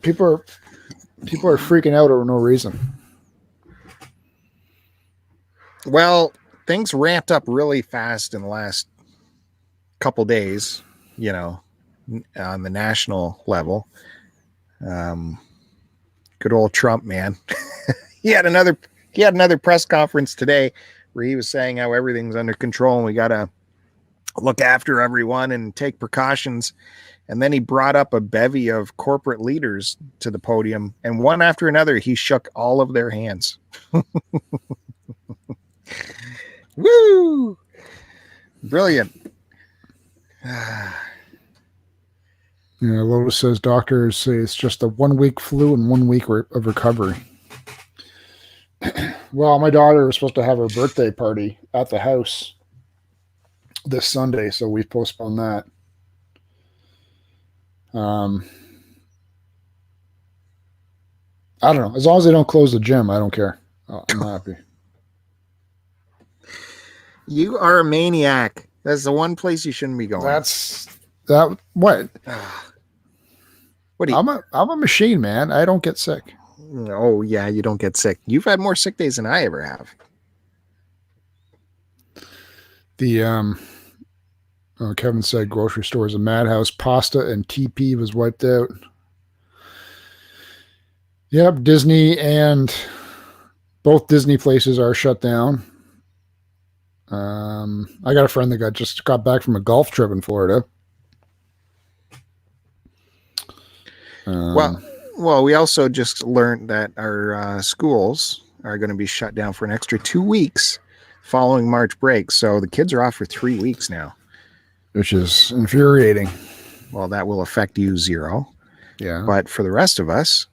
People are freaking out over no reason. Well, things ramped up really fast in the last couple days, on the national level. Good old Trump, man. He had another press conference today where he was saying how everything's under control and we got to look after everyone and take precautions. And then he brought up a bevy of corporate leaders to the podium, and one after another, he shook all of their hands. Woo! Brilliant. Yeah, Lotus says doctors say it's just a 1 week flu and 1 week of recovery. Well, my daughter was supposed to have her birthday party at the house this Sunday, so we've postponed that. I don't know. As long as they don't close the gym, I don't care. I'm happy. You are a maniac. That's the one place you shouldn't be going. What? What do you? I'm a machine, man. I don't get sick. Oh yeah, you don't get sick. You've had more sick days than I ever have. Kevin said grocery store is a madhouse. Pasta and TP was wiped out. Yep, Disney and both Disney places are shut down. I got a friend that just got back from a golf trip in Florida. Well, we also just learned that our schools are going to be shut down for an extra 2 weeks following March break. So the kids are off for 3 weeks now. Which is infuriating. Well, that will affect you zero. Yeah. But for the rest of us,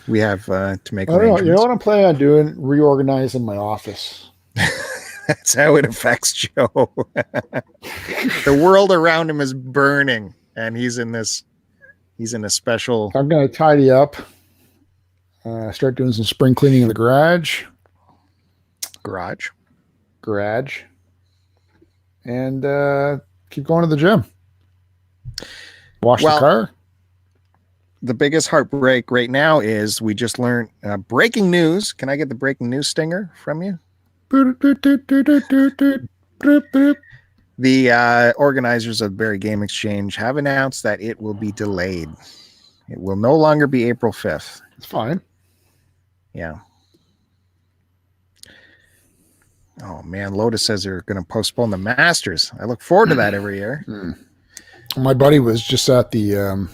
we have to make arrangements. You know what I'm planning on doing? Reorganizing my office. That's how it affects Joe. The world around him is burning, and he's in a special. I'm going to tidy up. Start doing some spring cleaning in the garage. And keep going to the gym. Wash the car. The biggest heartbreak right now is we just learned breaking news. Can I get the breaking news stinger from you? The organizers of Barrie Game Exchange have announced that it will be delayed. It will no longer be April 5th. It's fine. Yeah. Oh, man. Lotus says they're going to postpone the Masters. I look forward to that every year. My buddy was just at the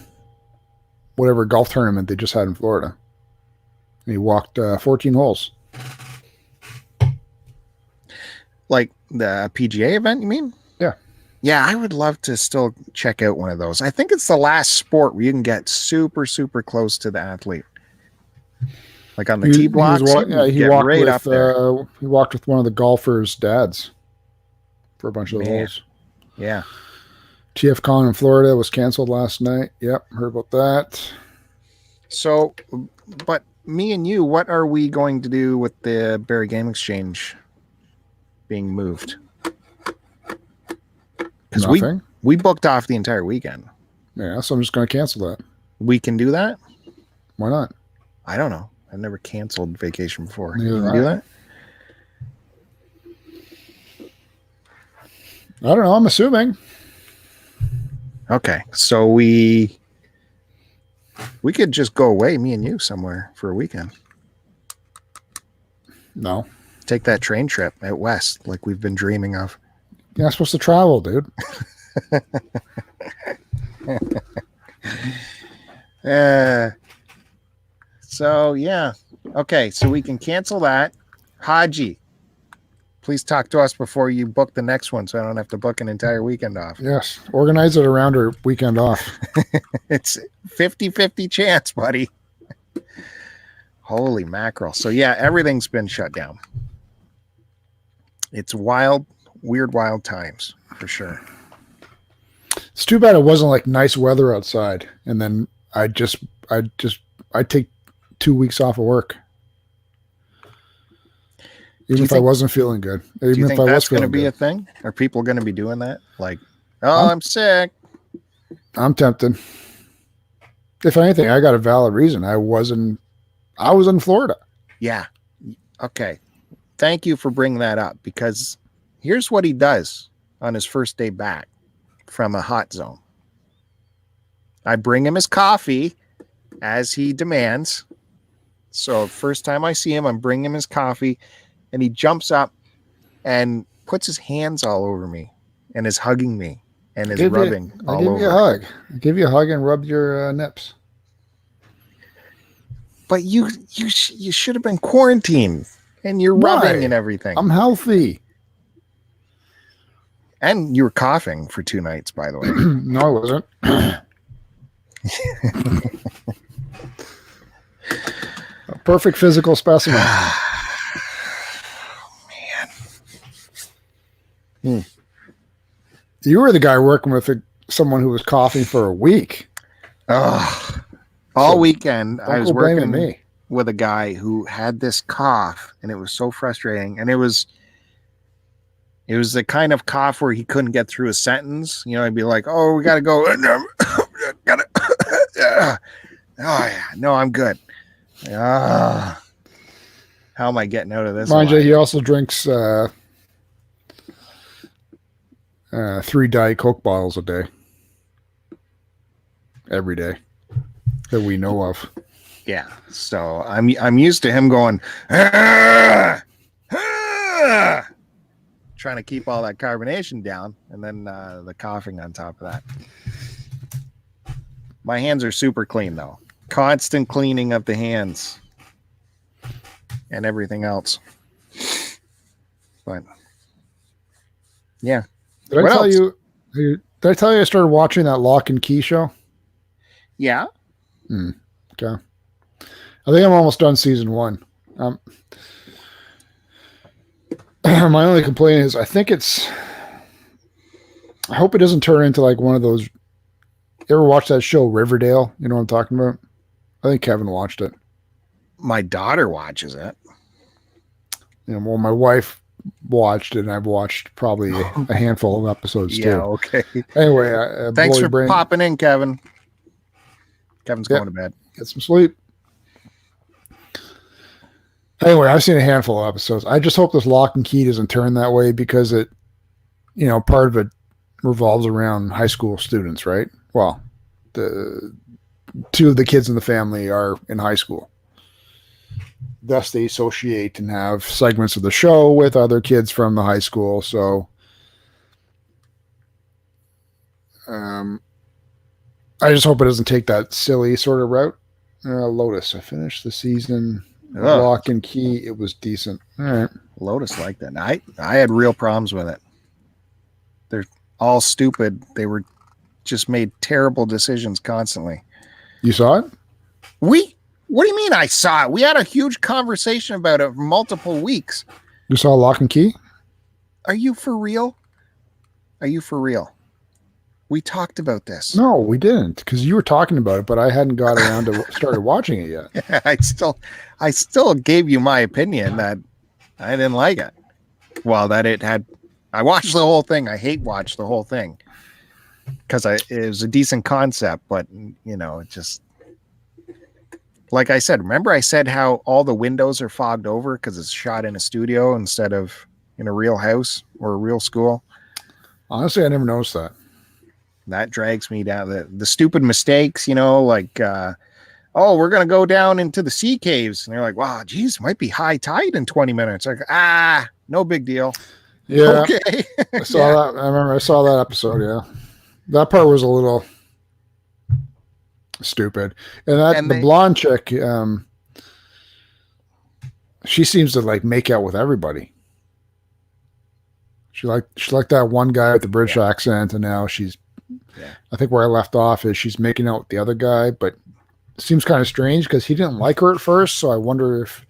whatever golf tournament they just had in Florida. He walked 14 holes. Like the PGA event, you mean? Yeah. Yeah, I would love to still check out one of those. I think it's the last sport where you can get super, super close to the athlete. Like on the tee blocks, he get walked right with up there. he walked with one of the golfers' dads for a bunch of the holes. Yeah. TFCon in Florida was canceled last night. Yep, heard about that. So, but me and you, what are we going to do with the Barrie Game Exchange being moved? Because we booked off the entire weekend. Yeah, so I'm just going to cancel that. We can do that? Why not? I don't know. I've never canceled vacation before. Neither you can do that? I don't know. I'm assuming. Okay, so we could just go away, me and you, somewhere for a weekend. No. Take that train trip out west like we've been dreaming of. You're not supposed to travel, dude. So, yeah. Okay, so we can cancel that. Haji, please talk to us before you book the next one so I don't have to book an entire weekend off. Yes, organize it around her weekend off. It's 50-50 chance, buddy. Holy mackerel. So, yeah, everything's been shut down. It's wild, weird, wild times, for sure. It's too bad it wasn't like nice weather outside, and then I'd take 2 weeks off of work. Even if I wasn't feeling good. Do you think that's going to be a thing? Are people going to be doing that? Like, I'm sick. I'm tempted. If anything, I got a valid reason. I was in Florida. Yeah. Okay. Thank you for bringing that up, because here's what he does on his first day back from a hot zone. I bring him his coffee as he demands. So first time I see him, I'm bringing him his coffee, and he jumps up and puts his hands all over me and is hugging me and is rubbing all over. I give you a hug. I give you a hug and rub your nips. But you should have been quarantined, and you're rubbing and everything. I'm healthy. And you were coughing for 2 nights, by the way. No, I wasn't. A perfect physical specimen. Man. You were the guy working with someone who was coughing for a week. All weekend, I was working me. with a guy who had this cough, and it was so frustrating. And it was the kind of cough where he couldn't get through a sentence. You know, I'd be like, "Oh, we gotta go." Gotta. Oh yeah, no, I'm good. How am I getting out of this? Mind you, he also drinks 3 Diet Coke bottles a day. Every day that we know of. Yeah. So I'm used to him going trying to keep all that carbonation down, and then the coughing on top of that. My hands are super clean though. Constant cleaning of the hands and everything else. But yeah. Did I tell you I started watching that Lock and Key show? Yeah. Okay. I think I'm almost done season 1. My only complaint is I hope it doesn't turn into like one of those. You ever watch that show Riverdale? You know what I'm talking about? I think Kevin watched it. My daughter watches it. Well, my wife watched it, and I've watched probably a handful of episodes too. Yeah, okay. Anyway, thanks for popping in, Kevin. Kevin's going to bed. Get some sleep. Anyway, I've seen a handful of episodes. I just hope this Lock and Key doesn't turn that way, because it, part of it revolves around high school students, right? Well, the 2 of the kids in the family are in high school. Thus, they associate and have segments of the show with other kids from the high school. So, I just hope it doesn't take that silly sort of route. Lotus, I finished the season. Ugh. Lock and Key, it was decent. All right. Lotus liked it. I had real problems with it. They're all stupid. They were just made terrible decisions constantly. You saw it? What do you mean I saw it? We had a huge conversation about it for multiple weeks. You saw Lock and Key? Are you for real? Are you for real? We talked about this. No, we didn't, because you were talking about it, but I hadn't got around to started watching it yet. I still gave you my opinion that I didn't like it. Well, that it had. I watched the whole thing. I hate watch the whole thing because it was a decent concept, but it just. Like I said, remember I said how all the windows are fogged over because it's shot in a studio instead of in a real house or a real school? Honestly, I never noticed that. That drags me down. The stupid mistakes, like, we're going to go down into the sea caves. And they're like, wow, geez, might be high tide in 20 minutes. Like, no big deal. Yeah. Okay. I saw that. I remember I saw that episode. Yeah. That part was a little stupid. And the blonde chick, she seems to like make out with everybody. She liked that one guy with the British accent, and now she's. Yeah. I think where I left off is she's making out with the other guy, but it seems kind of strange because he didn't like her at first. So I wonder if.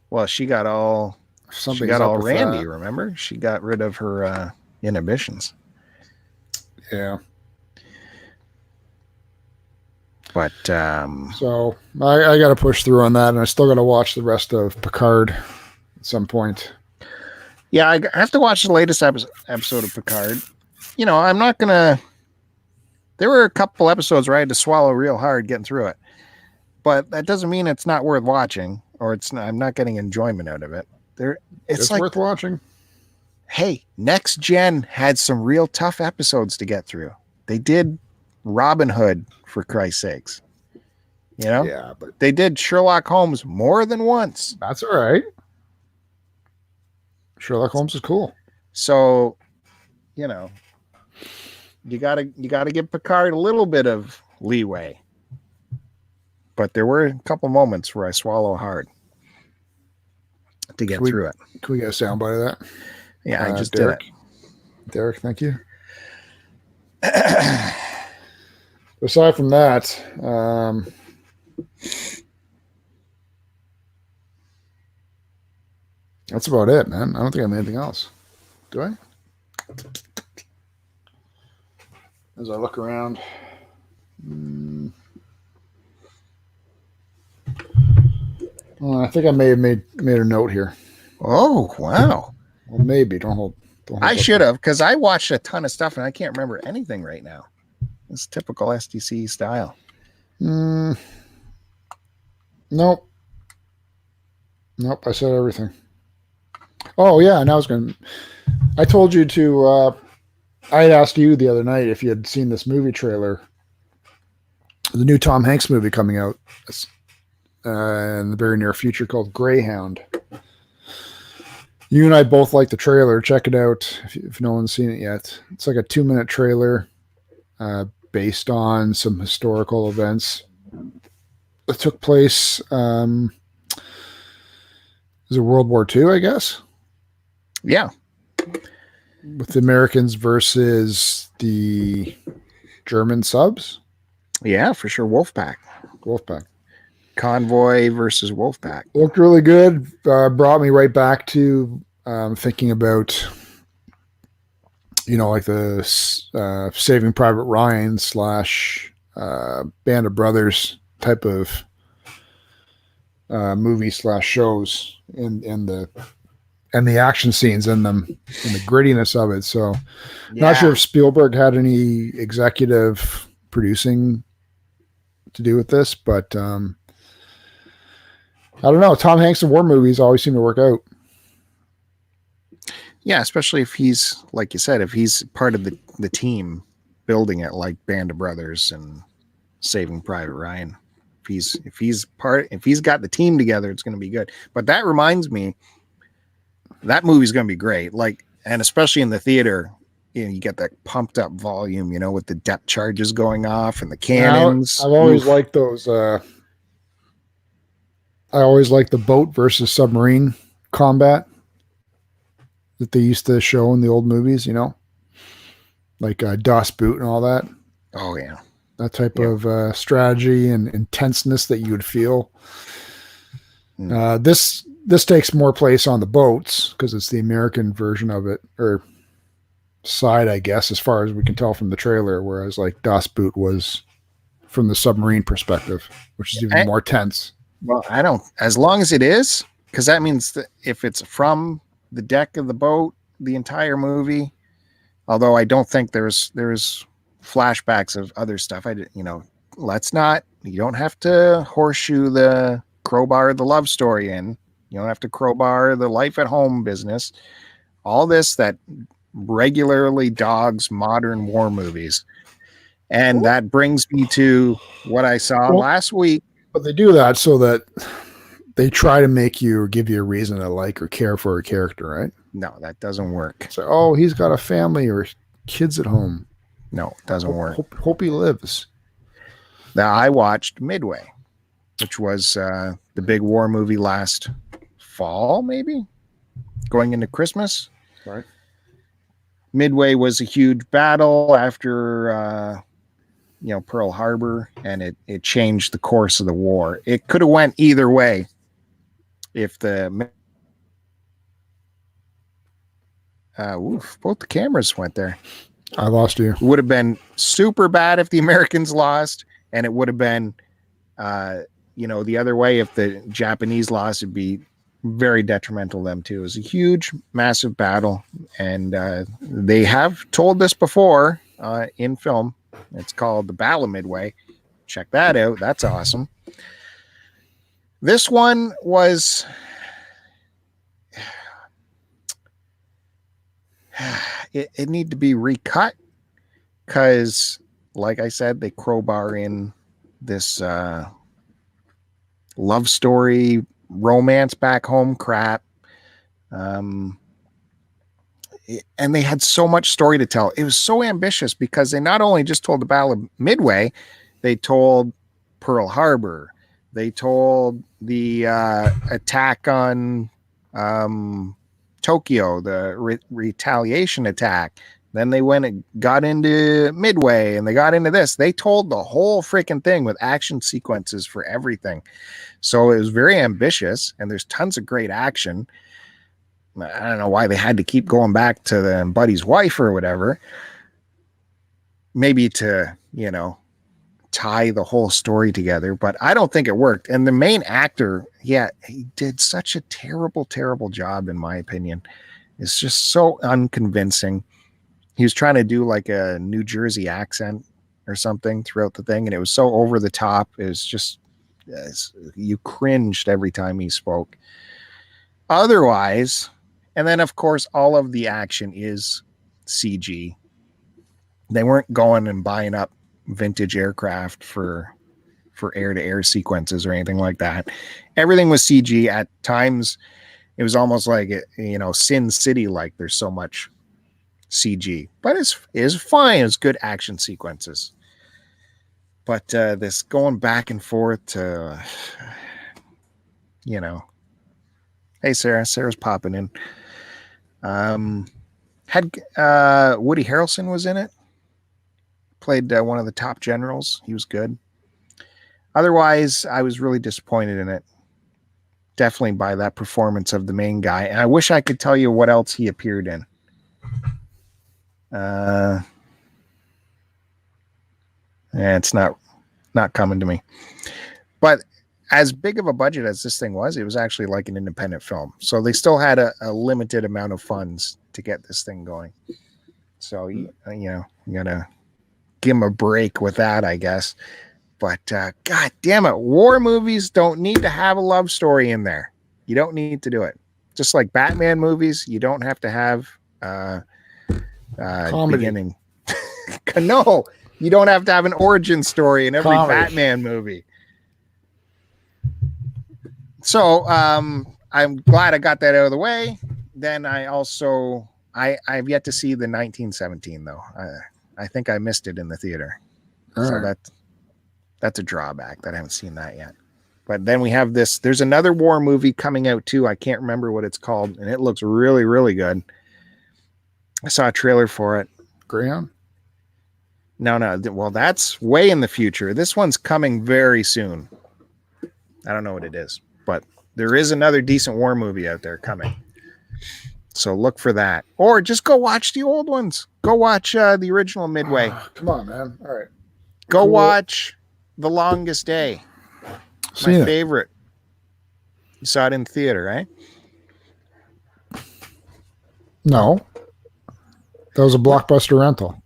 Well, she got all randy. That. Remember, she got rid of her inhibitions. Yeah. But so I got to push through on that, and I still got to watch the rest of Picard at some point. Yeah, I have to watch the latest episode of Picard. I'm not gonna. There were a couple episodes where I had to swallow real hard getting through it, but that doesn't mean it's not worth watching, or I'm not getting enjoyment out of it. It's like, worth watching. Hey, Next Gen had some real tough episodes to get through. They did Robin Hood, for Christ's sakes. Yeah, but they did Sherlock Holmes more than once. That's all right. Sherlock Holmes is cool. So, you gotta give Picard a little bit of leeway. But there were a couple moments where I swallow hard to get through it. Can we get a soundbite of that? Yeah, I just Derek. did it. Derek, thank you. Aside from that, that's about it, man. I don't think I have anything else. Do I? As I look around. I think I may have made a note here. Oh, wow. Well, maybe. Don't hold I should have, because I watched a ton of stuff and I can't remember anything right now. It's typical STC style. Nope. I said everything. Oh, yeah. And I told you to, I had asked you the other night if you had seen this movie trailer, the new Tom Hanks movie coming out in the very near future called Greyhound. You and I both like the trailer. Check it out if no one's seen it yet. It's like a 2-minute trailer based on some historical events that took place. Is it World War II, I guess? Yeah. With the Americans versus the German subs? Yeah, for sure. Wolfpack. Convoy versus Wolfpack. Looked really good. Brought me right back to thinking about, like the Saving Private Ryan / Band of Brothers type of movie / shows and the action scenes in them and the grittiness of it. So not sure if Spielberg had any executive producing to do with this, but I don't know. Tom Hanks in war movies always seem to work out. Yeah, especially if he's, like you said, if he's part of the team building it, like Band of Brothers and Saving Private Ryan. If he's got the team together, it's going to be good. But that reminds me, that movie's going to be great. Like, and especially in the theater, you get that pumped up volume, with the depth charges going off and the cannons. I've always liked those. I always like the boat versus submarine combat that they used to show in the old movies, you know, like Das Boot and all that. Oh yeah. That type Yeah. of strategy and intenseness that you would feel. Mm. This takes more place on the boats because it's the American version of it, or side, I guess, as far as we can tell from the trailer. Whereas like Das Boot was from the submarine perspective, which is even more tense. Well, I don't. As long as it is, because that means that if it's from the deck of the boat, the entire movie. Although I don't think there's flashbacks of other stuff. Let's not. You don't have to horseshoe the crowbar the love story in. You don't have to crowbar the life at home business. All this that regularly dogs modern war movies. And that brings me to what I saw last week. But they do that so that they try to make you or give you a reason to like or care for a character, right? No, that doesn't work. So, oh, he's got a family or kids at home. No, it doesn't work. Hope he lives. Now, I watched Midway, which was the big war movie last fall, maybe going into Christmas. Right. Midway was a huge battle after Pearl Harbor, and it changed the course of the war. It could have went either way if both the cameras went there. I lost you. It would have been super bad if the Americans lost, and it would have been the other way if the Japanese lost. It'd be very detrimental to them too. It was a huge, massive battle, and they have told this before in film. It's called The Battle of Midway. Check that out. That's awesome. This one was it needed to be recut because, like I said, they crowbar in this love story, romance back home crap. And they had so much story to tell. It was so ambitious because they not only just told the Battle of Midway, they told Pearl Harbor. They told the attack on Tokyo, the retaliation attack. Then they went and got into Midway, and they got into this. They told the whole freaking thing with action sequences for everything. So it was very ambitious, and there's tons of great action. I don't know why they had to keep going back to the buddy's wife or whatever. Maybe to, tie the whole story together, but I don't think it worked. And the main actor, he did such a terrible, terrible job, in my opinion. It's just so unconvincing. He was trying to do like a New Jersey accent or something throughout the thing, and it was so over the top. It was just, you cringed every time he spoke. Otherwise, and then of course, all of the action is CG. They weren't going and buying up vintage aircraft for air-to-air sequences or anything like that. Everything was CG. At times, it was almost like Sin City, like there's so much CG, but it's fine. It's good action sequences. But this going back and forth to, hey Sarah's popping in. Had Woody Harrelson was in it. Played one of the top generals. He was good. Otherwise, I was really disappointed in it. Definitely by that performance of the main guy. And I wish I could tell you what else he appeared in. It's not coming to me. But as big of a budget as this thing was, it was actually like an independent film. So they still had a limited amount of funds to get this thing going. So, you gotta give them a break with that, I guess. But God damn it, war movies don't need to have a love story in there. You don't need to do it. Just like Batman movies, you don't have to have beginning. No, you don't have to have an origin story in every Batman movie. So I'm glad I got that out of the way. Then I've yet to see the 1917 though. I think I missed it in the theater. So that's a drawback that I haven't seen that yet. But then we have this. There's another war movie coming out too. I can't remember what it's called, and it looks really, really good. I saw a trailer for it. Greyhound? No. Well, that's way in the future. This one's coming very soon. I don't know what it is, but there is another decent war movie out there coming. So look for that. Or just go watch the old ones. Go watch the original Midway. Come on, man. All right. Go watch The Longest Day. My favorite. You saw it in theater, right? No. That was a Blockbuster rental.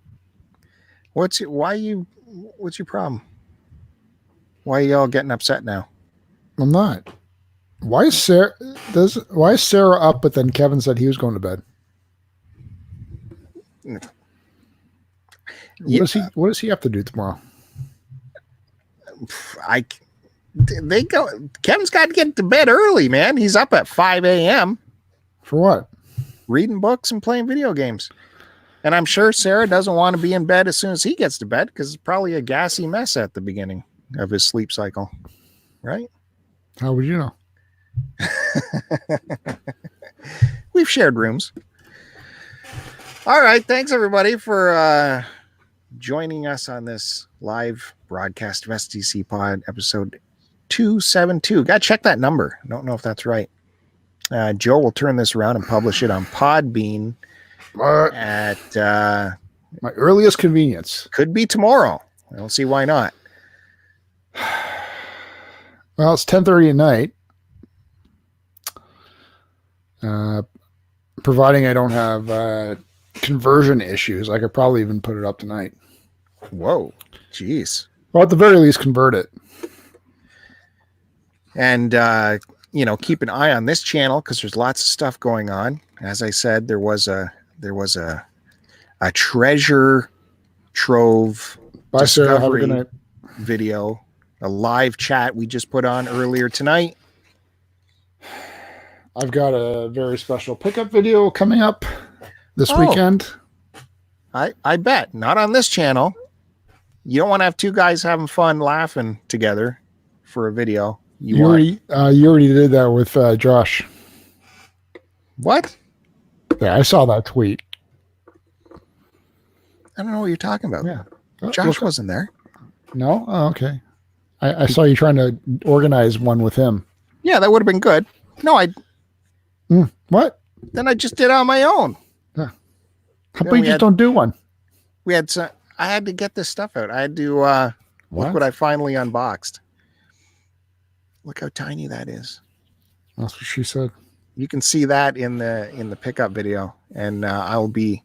What's your problem? Why are you all getting upset now? I'm not. Why is Sarah up, but then Kevin said he was going to bed? What does he have to do tomorrow? Kevin's got to get to bed early, man. He's up at 5 a.m. For what? Reading books and playing video games. And I'm sure Sarah doesn't want to be in bed as soon as he gets to bed because it's probably a gassy mess at the beginning of his sleep cycle. Right? How would you know? We've shared rooms. All right. Thanks, everybody, for joining us on this live broadcast of STCPod episode 272. Got to check that number. I don't know if that's right. Joe will turn this around and publish it on Podbean at my earliest convenience. Could be tomorrow. I don't see why not. Well, it's 10:30 at night. Providing I don't have conversion issues, I could probably even put it up tonight. Whoa, jeez. Well, at the very least, convert it. And keep an eye on this channel because there's lots of stuff going on. As I said, there was a treasure trove Bye, Sarah. Have a good night. Video, a live chat we just put on earlier tonight. I've got a very special pickup video coming up this weekend. I bet. Not on this channel. You don't want to have two guys having fun laughing together for a video. You already did that with Josh. What? Yeah, I saw that tweet. I don't know what you're talking about. Yeah. Josh wasn't there. No? Oh, okay. I saw you trying to organize one with him. Yeah, that would have been good. No, what? Then I just did it on my own. Yeah. How about you just don't do one? I had to get this stuff out. I had to look what I finally unboxed. Look how tiny that is. That's what she said. You can see that in the pickup video, and I'll be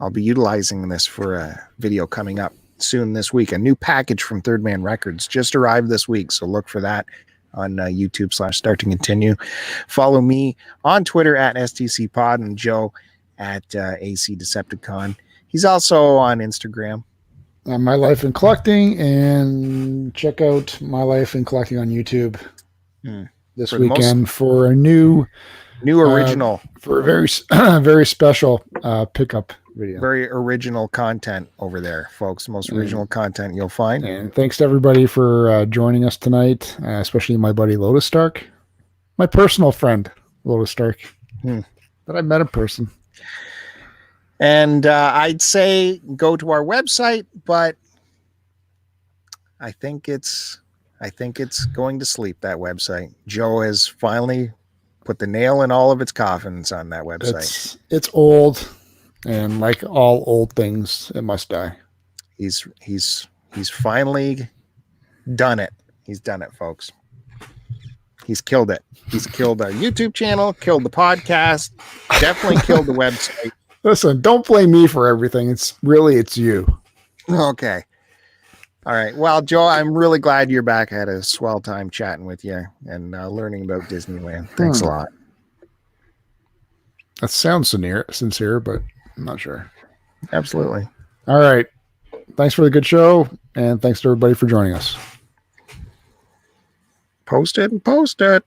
utilizing this for a video coming up soon this week. A new package from Third Man Records just arrived this week, so look for that on YouTube/Start to Continue. Follow me on Twitter at STCPod and Joe at AC Decepticon. He's also on Instagram. My Life in Collecting, and check out My Life in Collecting on YouTube this weekend for a new original, for a very very special pickup video. Very original content over there, folks. Most original content you'll find. And thanks to everybody for joining us tonight, especially my buddy Lotus Stark, my personal friend Lotus Stark, that I met in person. And I'd say go to our website, but I think it's going to sleep, that website. Joe has finally put the nail in all of its coffins on that website. It's old, and like all old things, it must die. He's finally done it. He's done it, folks. He's killed it. He's killed our YouTube channel, killed the podcast, definitely killed the website. Listen, don't blame me for everything. It's you. Okay. All right. Well, Joe, I'm really glad you're back. I had a swell time chatting with you and learning about Disneyland. Thanks a lot. That sounds sincere, but I'm not sure. Absolutely. All right. Thanks for the good show, and thanks to everybody for joining us. Post it and post it.